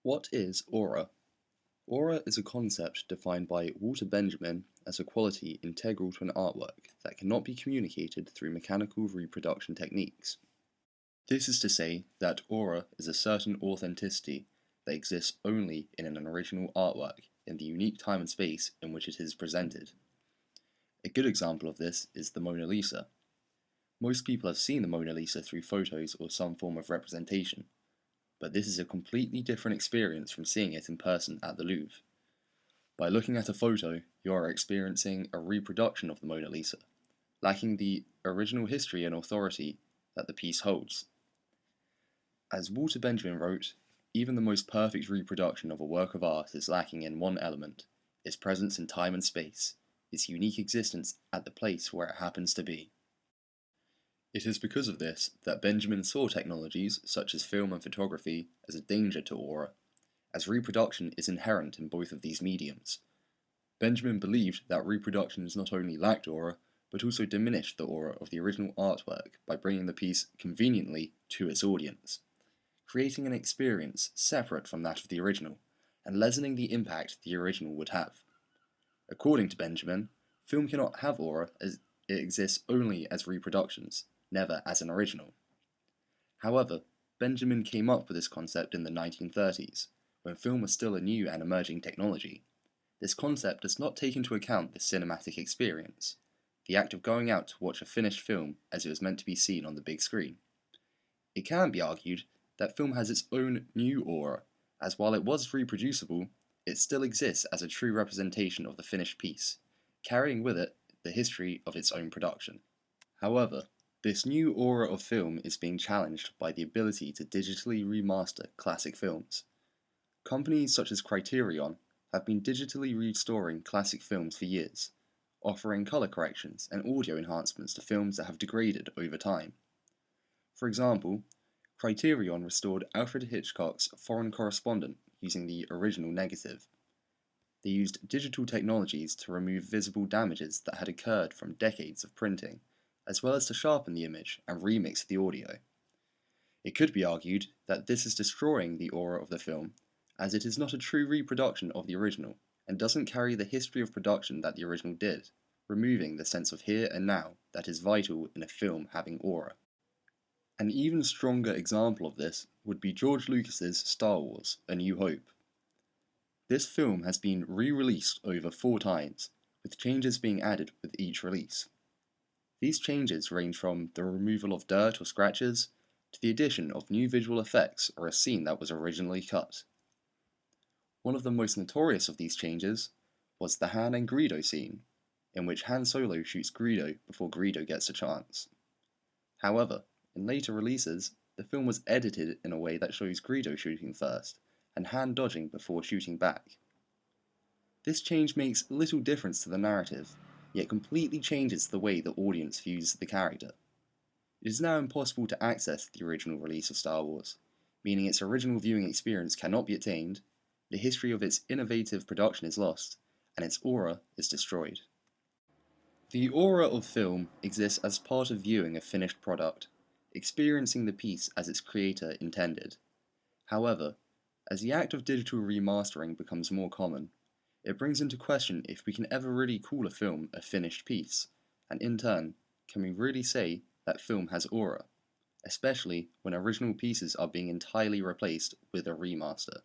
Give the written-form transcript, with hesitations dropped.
What is aura? Aura is a concept defined by Walter Benjamin as a quality integral to an artwork that cannot be communicated through mechanical reproduction techniques. This is to say that aura is a certain authenticity that exists only in an original artwork in the unique time and space in which it is presented. A good example of this is the Mona Lisa. Most people have seen the Mona Lisa through photos or some form of representation, but this is a completely different experience from seeing it in person at the Louvre. By looking at a photo, you are experiencing a reproduction of the Mona Lisa, lacking the original history and authority that the piece holds. As Walter Benjamin wrote, even the most perfect reproduction of a work of art is lacking in one element, its presence in time and space, its unique existence at the place where it happens to be. It is because of this that Benjamin saw technologies such as film and photography as a danger to aura, as reproduction is inherent in both of these mediums. Benjamin believed that reproductions not only lacked aura, but also diminished the aura of the original artwork by bringing the piece conveniently to its audience, creating an experience separate from that of the original, and lessening the impact the original would have. According to Benjamin, film cannot have aura as it exists only as reproductions, never as an original. However, Benjamin came up with this concept in the 1930s, when film was still a new and emerging technology. This concept does not take into account the cinematic experience, the act of going out to watch a finished film as it was meant to be seen on the big screen. It can be argued that film has its own new aura, as while it was reproducible, it still exists as a true representation of the finished piece, carrying with it the history of its own production. However, this new aura of film is being challenged by the ability to digitally remaster classic films. Companies such as Criterion have been digitally restoring classic films for years, offering color corrections and audio enhancements to films that have degraded over time. For example, Criterion restored Alfred Hitchcock's Foreign Correspondent using the original negative. They used digital technologies to remove visible damages that had occurred from decades of printing, as well as to sharpen the image and remix the audio. It could be argued that this is destroying the aura of the film, as it is not a true reproduction of the original, and doesn't carry the history of production that the original did, removing the sense of here and now that is vital in a film having aura. An even stronger example of this would be George Lucas's Star Wars: A New Hope. This film has been re-released over 4 times, with changes being added with each release. These changes range from the removal of dirt or scratches, to the addition of new visual effects or a scene that was originally cut. One of the most notorious of these changes was the Han and Greedo scene, in which Han Solo shoots Greedo before Greedo gets a chance. However, in later releases, the film was edited in a way that shows Greedo shooting first, and Han dodging before shooting back. This change makes little difference to the narrative, yet completely changes the way the audience views the character. It is now impossible to access the original release of Star Wars, meaning its original viewing experience cannot be attained, the history of its innovative production is lost, and its aura is destroyed. The aura of film exists as part of viewing a finished product, experiencing the piece as its creator intended. However, as the act of digital remastering becomes more common, it brings into question if we can ever really call a film a finished piece, and in turn, can we really say that film has aura, especially when original pieces are being entirely replaced with a remaster.